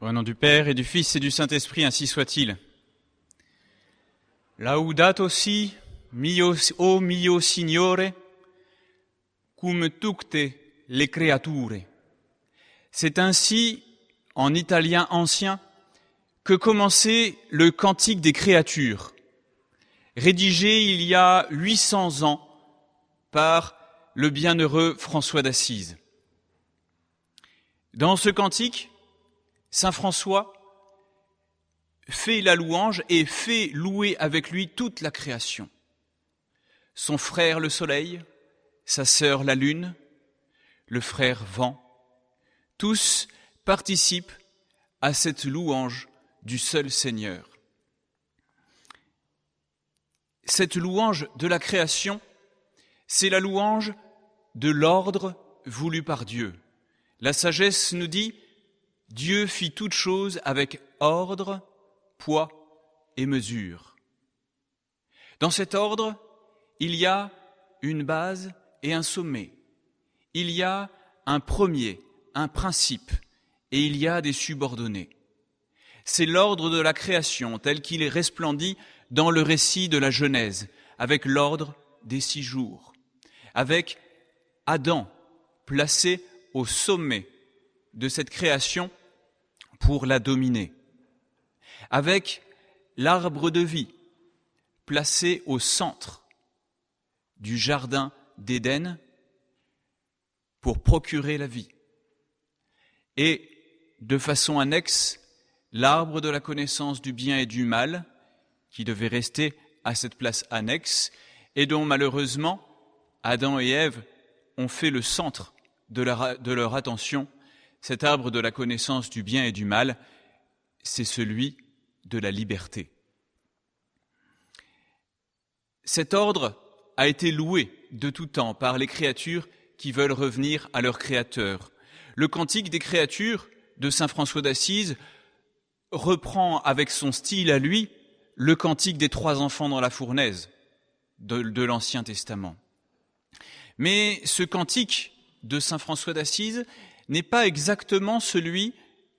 Au nom du Père et du Fils et du Saint-Esprit, ainsi soit-il. Laudato si, mio Signore, cum tucte le creature. C'est ainsi, en italien ancien, que commençait le Cantique des créatures, rédigé il y a 800 ans par le bienheureux François d'Assise. Dans ce cantique, Saint François fait la louange et fait louer avec lui toute la création. Son frère le soleil, sa sœur la lune, le frère vent, tous participent à cette louange du seul Seigneur. Cette louange de la création, c'est la louange de l'ordre voulu par Dieu. La sagesse nous dit: Dieu fit toutes choses avec ordre, poids et mesure. Dans cet ordre, il y a une base et un sommet. Il y a un premier, un principe, et il y a des subordonnés. C'est l'ordre de la création tel qu'il est resplendit dans le récit de la Genèse, avec l'ordre des 6 jours, avec Adam placé au sommet de cette création pour la dominer, avec l'arbre de vie placé au centre du jardin d'Éden pour procurer la vie, et de façon annexe, l'arbre de la connaissance du bien et du mal qui devait rester à cette place annexe et dont malheureusement Adam et Ève ont fait le centre de leur attention. Cet arbre de la connaissance du bien et du mal, c'est celui de la liberté. Cet ordre a été loué de tout temps par les créatures qui veulent revenir à leur Créateur. Le Cantique des créatures de saint François d'Assise reprend avec son style à lui le Cantique des 3 enfants dans la fournaise de l'Ancien Testament. Mais ce cantique de saint François d'Assise n'est pas exactement celui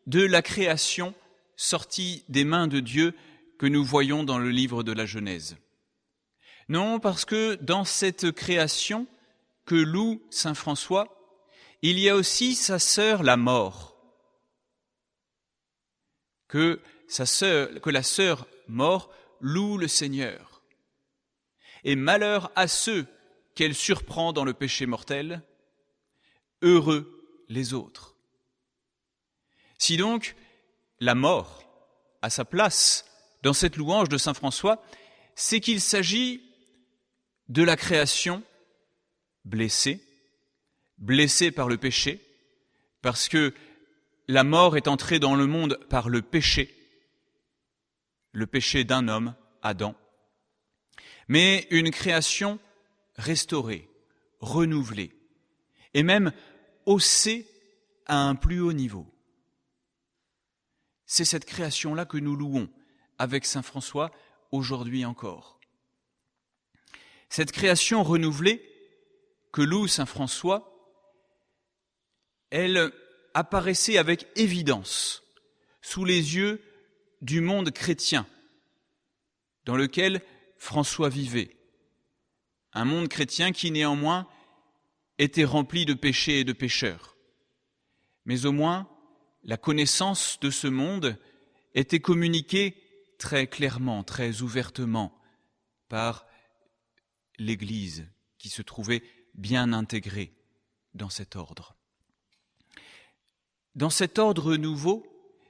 de la création sortie des mains de Dieu que nous voyons dans le livre de la Genèse. Non, parce que dans cette création que loue saint François, il y a aussi sa sœur la mort. Que la sœur mort loue le Seigneur. Et malheur à ceux qu'elle surprend dans le péché mortel, heureux les autres. Si donc la mort a sa place dans cette louange de saint François, c'est qu'il s'agit de la création blessée par le péché, parce que la mort est entrée dans le monde par le péché d'un homme, Adam, mais une création restaurée, renouvelée, et même haussée à un plus haut niveau. C'est cette création-là que nous louons avec saint François aujourd'hui encore. Cette création renouvelée que loue saint François, elle apparaissait avec évidence sous les yeux du monde chrétien dans lequel François vivait. Un monde chrétien qui néanmoins était rempli de péchés et de pécheurs. Mais au moins, la connaissance de ce monde était communiquée très clairement, très ouvertement par l'Église qui se trouvait bien intégrée dans cet ordre. Dans cet ordre nouveau,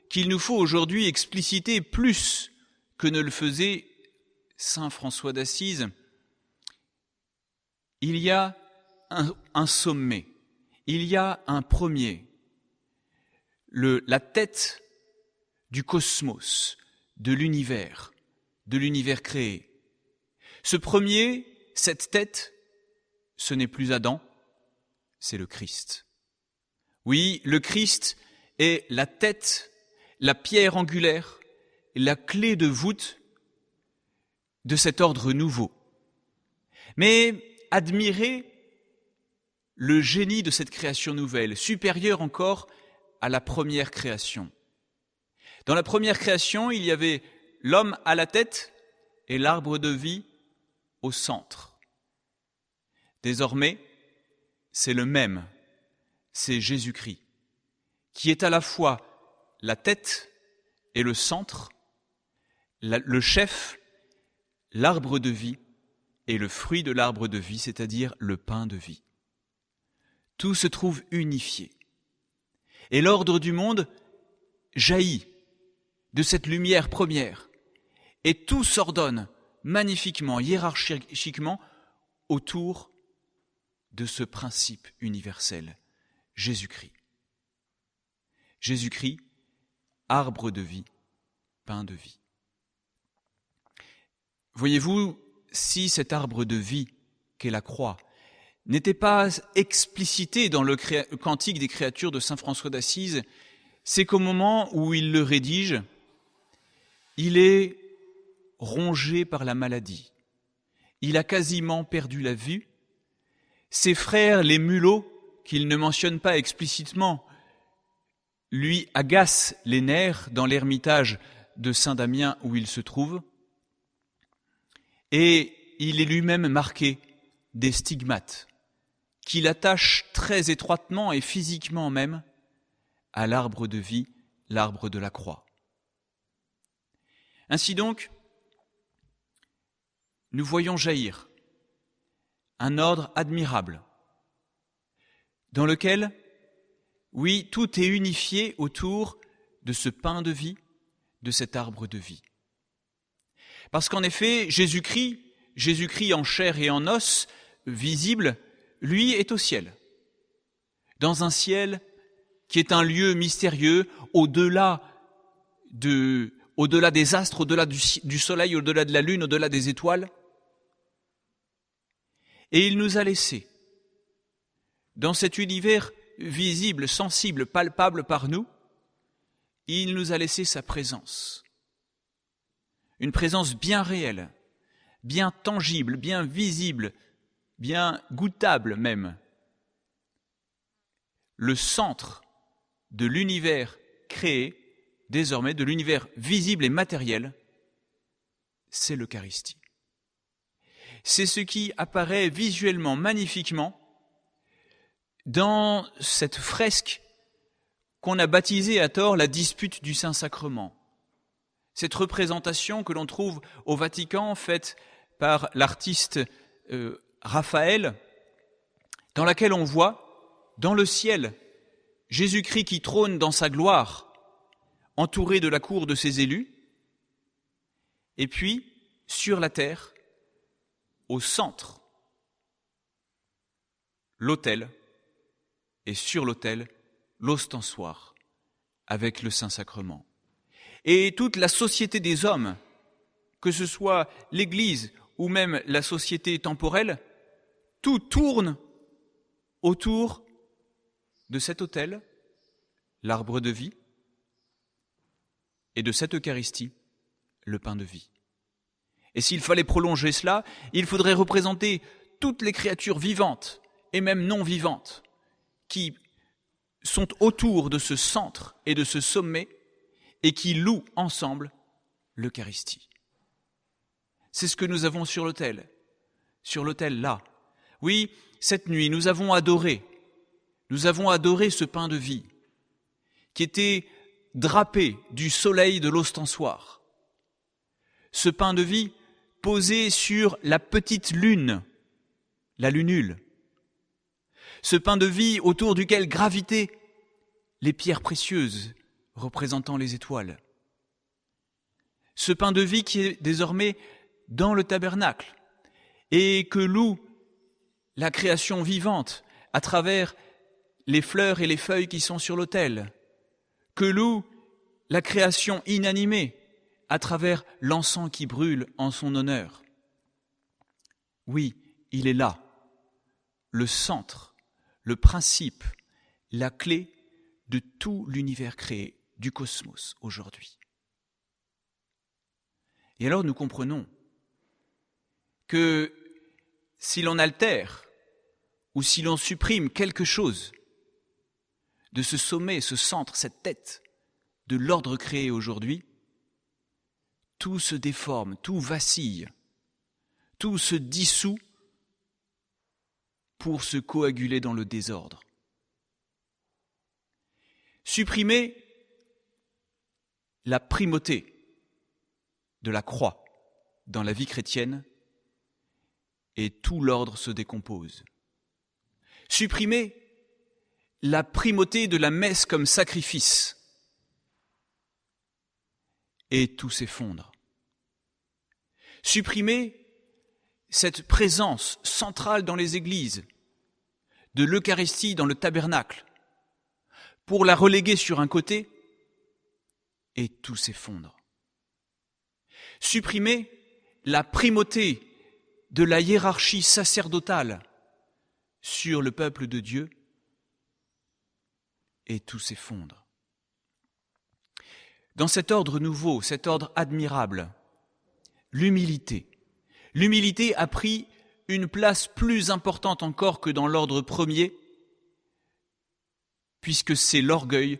qu'il nous faut aujourd'hui expliciter plus que ne le faisait saint François d'Assise, il y a un sommet, il y a un premier, la tête du cosmos, de l'univers créé. Ce premier, cette tête, ce n'est plus Adam, c'est le Christ. Oui, le Christ est la tête, la pierre angulaire, la clé de voûte de cet ordre nouveau. Mais admirez le génie de cette création nouvelle, supérieure encore à la première création. Dans la première création, il y avait l'homme à la tête et l'arbre de vie au centre. Désormais, c'est le même, c'est Jésus-Christ, qui est à la fois la tête et le centre, le chef, l'arbre de vie et le fruit de l'arbre de vie, c'est-à-dire le pain de vie. Tout se trouve unifié. Et l'ordre du monde jaillit de cette lumière première. Et tout s'ordonne magnifiquement, hiérarchiquement, autour de ce principe universel, Jésus-Christ. Jésus-Christ, arbre de vie, pain de vie. Voyez-vous, si cet arbre de vie qu'est la croix n'était pas explicité dans le cantique des créatures de saint François d'Assise, c'est qu'au moment où il le rédige, il est rongé par la maladie. Il a quasiment perdu la vue. Ses frères, les mulots, qu'il ne mentionne pas explicitement, lui agacent les nerfs dans l'ermitage de Saint-Damien où il se trouve. Et il est lui-même marqué des stigmates qu'il attache très étroitement et physiquement même à l'arbre de vie, l'arbre de la croix. Ainsi donc, nous voyons jaillir un ordre admirable dans lequel, oui, tout est unifié autour de ce pain de vie, de cet arbre de vie. Parce qu'en effet, Jésus-Christ en chair et en os, visible, lui est au ciel. Dans un ciel qui est un lieu mystérieux, au-delà des astres, au-delà du soleil, au-delà de la lune, au-delà des étoiles. Et il nous a laissés, dans cet univers visible, sensible, palpable par nous, il nous a laissé sa présence. Une présence bien réelle, bien tangible, bien visible, bien goûtable même. Le centre de l'univers créé, désormais de l'univers visible et matériel, c'est l'Eucharistie. C'est ce qui apparaît visuellement, magnifiquement, dans cette fresque qu'on a baptisée à tort la dispute du Saint-Sacrement. Cette représentation que l'on trouve au Vatican, faite par l'artiste Raphaël, dans laquelle on voit, dans le ciel, Jésus-Christ qui trône dans sa gloire, entouré de la cour de ses élus, et puis, sur la terre, au centre, l'autel, et sur l'autel, l'ostensoir, avec le Saint-Sacrement. Et toute la société des hommes, que ce soit l'Église ou même la société temporelle, tout tourne autour de cet autel, l'arbre de vie, et de cette Eucharistie, le pain de vie. Et s'il fallait prolonger cela, il faudrait représenter toutes les créatures vivantes et même non vivantes qui sont autour de ce centre et de ce sommet et qui louent ensemble l'Eucharistie. C'est ce que nous avons sur l'autel là. Oui, cette nuit, nous avons adoré ce pain de vie qui était drapé du soleil de l'ostensoir. Ce pain de vie posé sur la petite lune, la lunule. Ce pain de vie autour duquel gravitaient les pierres précieuses représentant les étoiles. Ce pain de vie qui est désormais dans le tabernacle et que loue la création vivante à travers les fleurs et les feuilles qui sont sur l'autel, que loue la création inanimée à travers l'encens qui brûle en son honneur. Oui, il est là, le centre, le principe, la clé de tout l'univers créé, du cosmos aujourd'hui. Et alors nous comprenons que si l'on altère ou si l'on supprime quelque chose de ce sommet, ce centre, cette tête de l'ordre créé aujourd'hui, tout se déforme, tout vacille, tout se dissout pour se coaguler dans le désordre. Supprimer la primauté de la croix dans la vie chrétienne et tout l'ordre se décompose. Supprimer la primauté de la messe comme sacrifice et tout s'effondre. Supprimer cette présence centrale dans les églises de l'Eucharistie dans le tabernacle pour la reléguer sur un côté et tout s'effondre. Supprimer la primauté de la hiérarchie sacerdotale sur le peuple de Dieu et tout s'effondre. Dans cet ordre nouveau, cet ordre admirable, l'humilité a pris une place plus importante encore que dans l'ordre premier, puisque c'est l'orgueil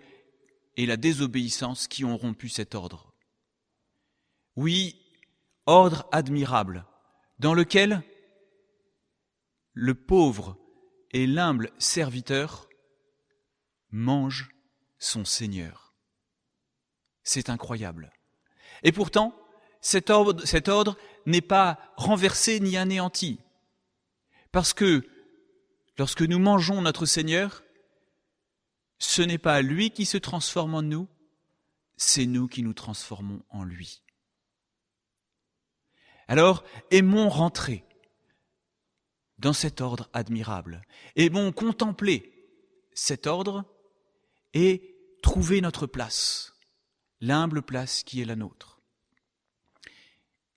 et la désobéissance qui ont rompu cet ordre. Oui, ordre admirable, dans lequel le pauvre et l'humble serviteur mange son Seigneur. C'est incroyable. Et pourtant, cet ordre n'est pas renversé ni anéanti. Parce que lorsque nous mangeons notre Seigneur, ce n'est pas lui qui se transforme en nous, c'est nous qui nous transformons en lui. Alors, aimons rentrer dans cet ordre admirable. Aimons contempler cet ordre et trouver notre place, l'humble place qui est la nôtre.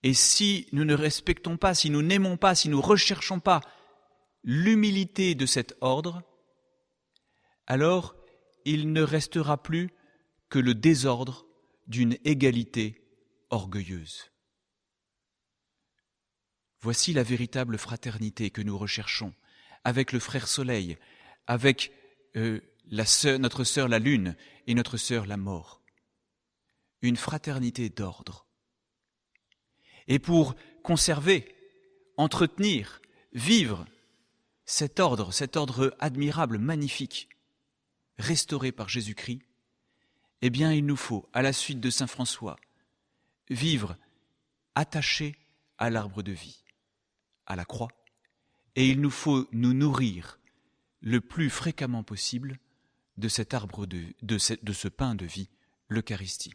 Et si nous ne respectons pas, si nous n'aimons pas, si nous ne recherchons pas l'humilité de cet ordre, alors il ne restera plus que le désordre d'une égalité orgueilleuse. Voici la véritable fraternité que nous recherchons avec le frère Soleil, avec notre sœur la Lune et notre sœur la Mort. Une fraternité d'ordre. Et pour conserver, entretenir, vivre cet ordre admirable, magnifique, restauré par Jésus-Christ, eh bien il nous faut, à la suite de saint François, vivre attachés à l'arbre de vie, à la croix, et il nous faut nous nourrir le plus fréquemment possible de cet arbre de ce pain de vie, l'Eucharistie.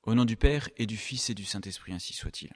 Au nom du Père et du Fils et du Saint-Esprit, ainsi soit-il.